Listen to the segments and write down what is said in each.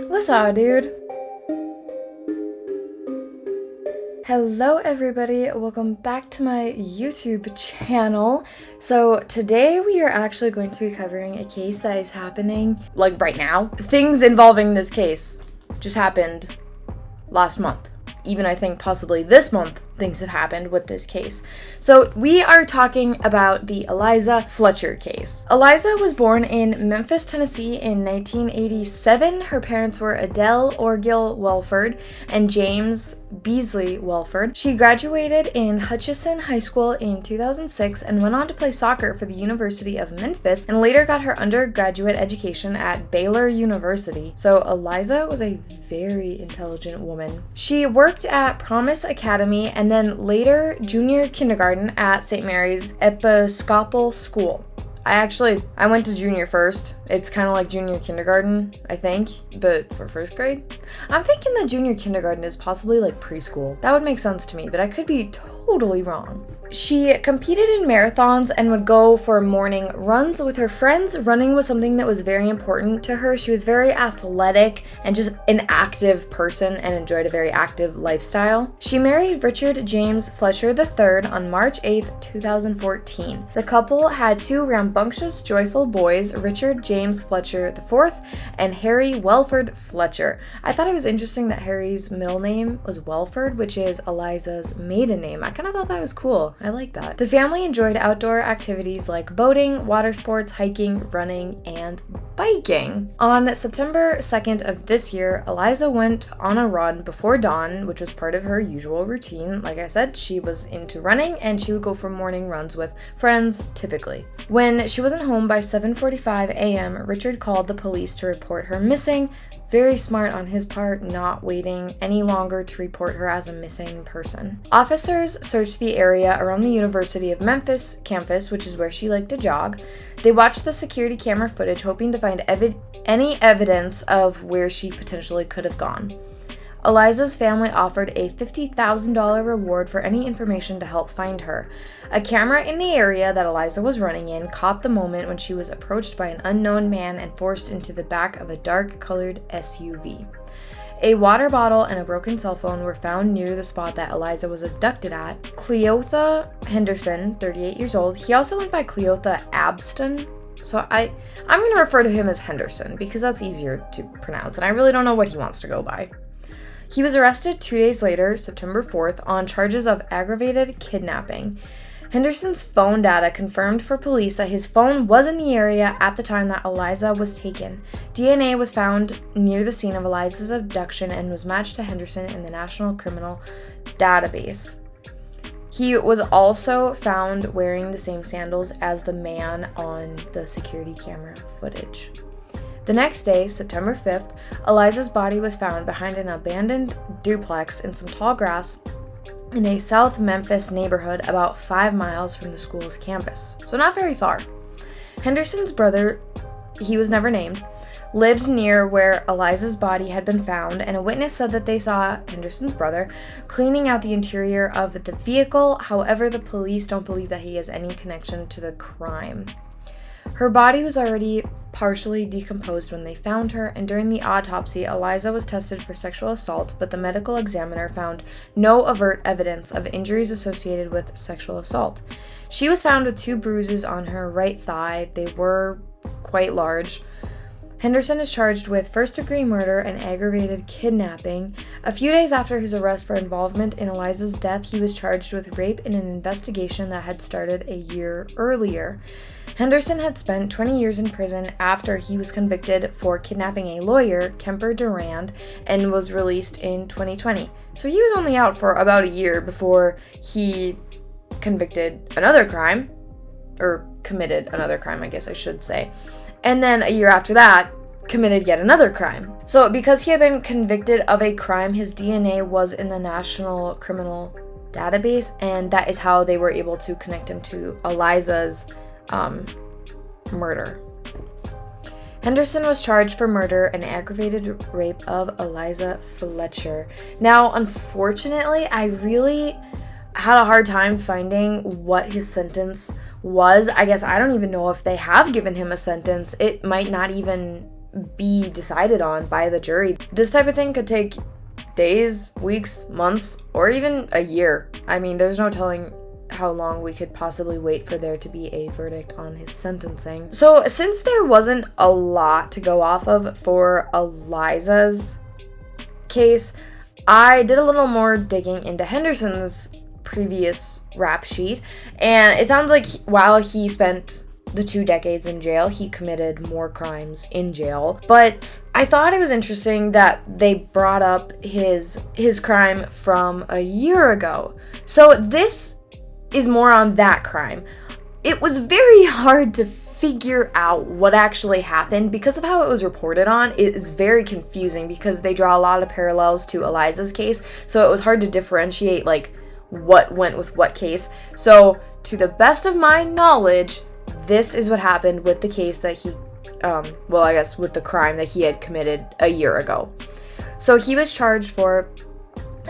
What's up, dude? Hello everybody, welcome back to my YouTube channel. So today we are actually going to be covering a case that is happening, like right now. Things involving this case just happened last month. Even I think possibly this month things have happened with this case. So we are talking about the Eliza Fletcher case. Eliza was born in Memphis, Tennessee in 1987. Her parents were Adele Orgill Welford and James Beasley Welford. She graduated in Hutchinson High School in 2006 and went on to play soccer for the University of Memphis and later got her undergraduate education at Baylor University. So Eliza was a very intelligent woman. She worked at Promise Academy and then later junior kindergarten at St. Mary's Episcopal School. I went to junior first. It's kind of like junior kindergarten, I think, but for first grade. I'm thinking that junior kindergarten is possibly like preschool. That would make sense to me, but I could be totally wrong. She competed in marathons and would go for morning runs with her friends. Running was something that was very important to her. She was very athletic and just an active person and enjoyed a very active lifestyle. She married Richard James Fletcher III on March 8, 2014. The couple had two rambunctious, joyful boys, Richard James Fletcher IV and Harry Welford Fletcher. I thought it was interesting that Harry's middle name was Welford, which is Eliza's maiden name. I kind of thought that was cool. I like that. The family enjoyed outdoor activities like boating, water sports, hiking, running, and biking. On September 2nd of this year, Eliza went on a run before dawn, which was part of her usual routine. Like I said, she was into running and she would go for morning runs with friends typically. When she wasn't home by 7:45 a.m., Richard called the police to report her missing. Very smart on his part, not waiting any longer to report her as a missing person. Officers searched the area around the University of Memphis campus, which is where she liked to jog. They watched the security camera footage, hoping to find any evidence of where she potentially could have gone. Eliza's family offered a $50,000 reward for any information to help find her. A camera in the area that Eliza was running in caught the moment when she was approached by an unknown man and forced into the back of a dark-colored SUV. A water bottle and a broken cell phone were found near the spot that Eliza was abducted at. Cleotha Henderson, 38 years old, he also went by Cleotha Abston, so I'm going to refer to him as Henderson because that's easier to pronounce, and I really don't know what he wants to go by. He was arrested 2 days later, September 4th, on charges of aggravated kidnapping. Henderson's phone data confirmed for police that his phone was in the area at the time that Eliza was taken. DNA was found near the scene of Eliza's abduction and was matched to Henderson in the National Criminal Database. He was also found wearing the same sandals as the man on the security camera footage. The next day, September 5th, Eliza's body was found behind an abandoned duplex in some tall grass in a South Memphis neighborhood about 5 miles from the school's campus, so not very far. Henderson's brother, he was never named, lived near where Eliza's body had been found, and a witness said that they saw Henderson's brother cleaning out the interior of the vehicle. However, the police don't believe that he has any connection to the crime. Her body was already partially decomposed when they found her, and during the autopsy, Eliza was tested for sexual assault, but the medical examiner found no overt evidence of injuries associated with sexual assault. She was found with 2 bruises on her right thigh. They were quite large. Henderson is charged with first-degree murder and aggravated kidnapping. A few days after his arrest for involvement in Eliza's death, he was charged with rape in an investigation that had started a year earlier. Henderson had spent 20 years in prison after he was convicted for kidnapping a lawyer, Kemper Durand, and was released in 2020. So he was only out for about a year before he committed another crime, I guess I should say. And then a year after that, committed yet another crime. So because he had been convicted of a crime, his DNA was in the National Criminal Database, and that is how they were able to connect him to Eliza's murder. Henderson was charged for murder and aggravated rape of Eliza Fletcher. Now, unfortunately, I really had a hard time finding what his sentence was. I guess I don't even know if they have given him a sentence. It might not even be decided on by the jury. This type of thing could take days, weeks, months, or even a year. I mean, there's no telling how long we could possibly wait for there to be a verdict on his sentencing. So since there wasn't a lot to go off of for Eliza's case, I did a little more digging into Henderson's previous rap sheet, and it sounds like while he spent the 2 decades in jail, he committed more crimes in jail. But I thought it was interesting that they brought up his crime from a year ago. So this is more on that crime. It was very hard to figure out what actually happened because of how it was reported on. It is very confusing because they draw a lot of parallels to Eliza's case, so it was hard to differentiate like what went with what case. So to the best of my knowledge, this is what happened with the case that he with the crime that he had committed a year ago. So he was charged for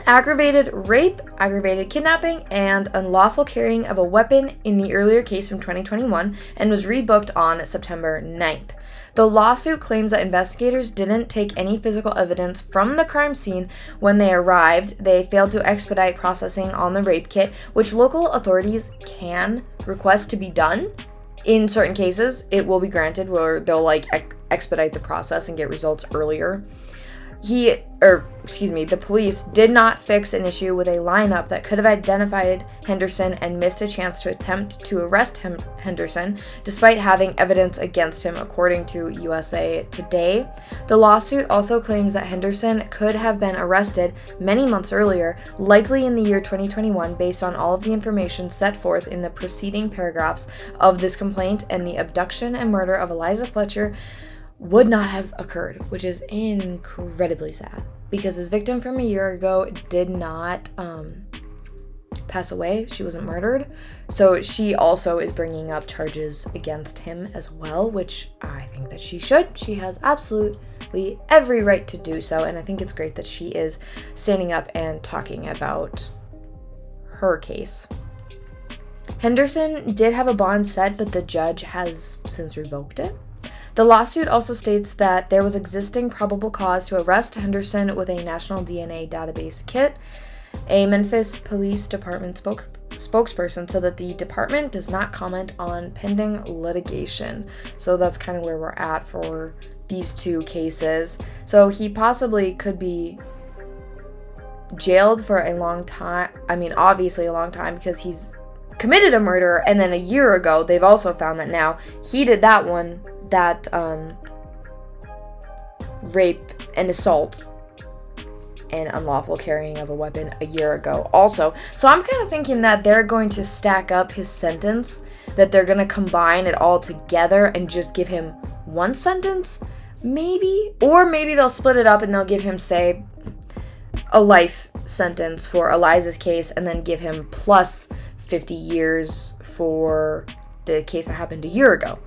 aggravated rape, aggravated kidnapping, and unlawful carrying of a weapon in the earlier case from 2021 and was rebooked on September 9th. The lawsuit claims that investigators didn't take any physical evidence from the crime scene when they arrived. They failed to expedite processing on the rape kit, which local authorities can request to be done. In certain cases, it will be granted where they'll expedite the process and get results earlier. The police did not fix an issue with a lineup that could have identified Henderson and missed a chance to attempt to arrest Henderson, despite having evidence against him, according to USA Today. The lawsuit also claims that Henderson could have been arrested many months earlier, likely in the year 2021, based on all of the information set forth in the preceding paragraphs of this complaint, and the abduction and murder of Eliza Fletcher would not have occurred, which is incredibly sad because this victim from a year ago did not pass away. She wasn't murdered. So she also is bringing up charges against him as well, which I think that she should. She has absolutely every right to do so, and I think it's great that she is standing up and talking about her case. Henderson did have a bond set, but the judge has since revoked it. The lawsuit also states that there was existing probable cause to arrest Henderson with a national DNA database kit. A Memphis Police Department spokesperson said that the department does not comment on pending litigation. So that's kind of where we're at for these 2 cases. So he possibly could be jailed for a long time. I mean, obviously a long time because he's committed a murder, and then a year ago they've also found that now he did that one, that rape and assault and unlawful carrying of a weapon a year ago also. So I'm kind of thinking that they're going to stack up his sentence, that they're going to combine it all together and just give him one sentence, maybe? Or maybe they'll split it up and they'll give him, say, a life sentence for Eliza's case and then give him plus 50 years for the case that happened a year ago.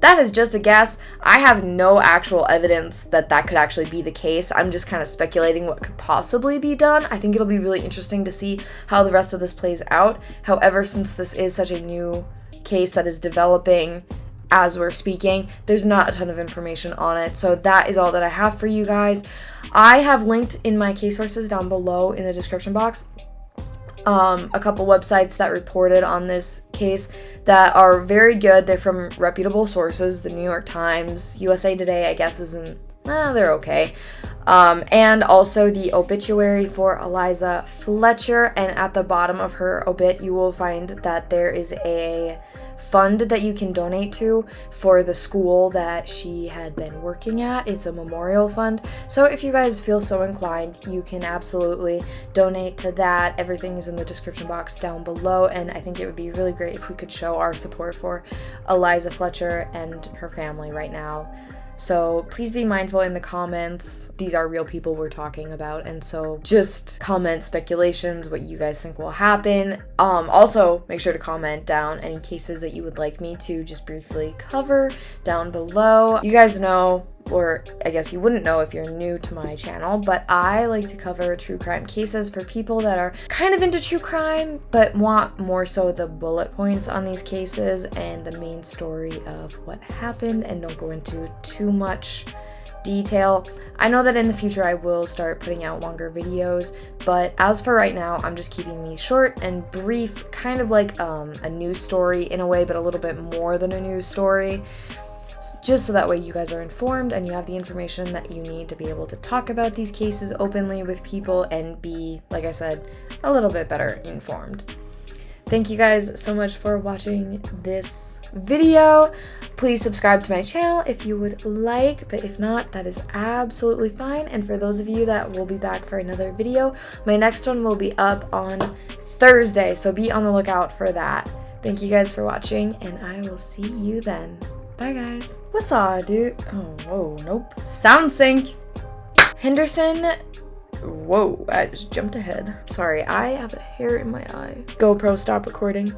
That is just a guess. I have no actual evidence that could actually be the case. I'm just kind of speculating what could possibly be done. I think it'll be really interesting to see how the rest of this plays out. However, since this is such a new case that is developing as we're speaking, there's not a ton of information on it. So that is all that I have for you guys. I have linked in my case sources down below in the description box a couple websites that reported on this case that are very good. They're from reputable sources. The New York Times, USA Today, I guess, they're okay. And also the obituary for Eliza Fletcher. And at the bottom of her obit, you will find that there is a fund that you can donate to for the school that she had been working at. It's a memorial fund. So if you guys feel so inclined, you can absolutely donate to that. Everything is in the description box down below. And I think it would be really great if we could show our support for Eliza Fletcher and her family right now. So please be mindful in the comments. These are real people we're talking about, and so just comment speculations, what you guys think will happen. Also, make sure to comment down any cases that you would like me to just briefly cover down below. You guys know or I guess you wouldn't know if you're new to my channel, but I like to cover true crime cases for people that are kind of into true crime, but want more so the bullet points on these cases and the main story of what happened, and don't go into too much detail. I know that in the future I will start putting out longer videos, but as for right now, I'm just keeping these short and brief, kind of like a news story in a way, but a little bit more than a news story, just so that way you guys are informed and you have the information that you need to be able to talk about these cases openly with people and be, like I said, a little bit better informed. Thank you guys so much for watching this video. Please subscribe to my channel if you would like, but if not, that is absolutely fine. And for those of you that will be back for another video, my next one will be up on Thursday, so be on the lookout for that. Thank you guys for watching, and I will see you then. Bye guys. What's up, dude? Oh, whoa, nope. Sound sync. Henderson. Whoa, I just jumped ahead. Sorry, I have a hair in my eye. GoPro, stop recording.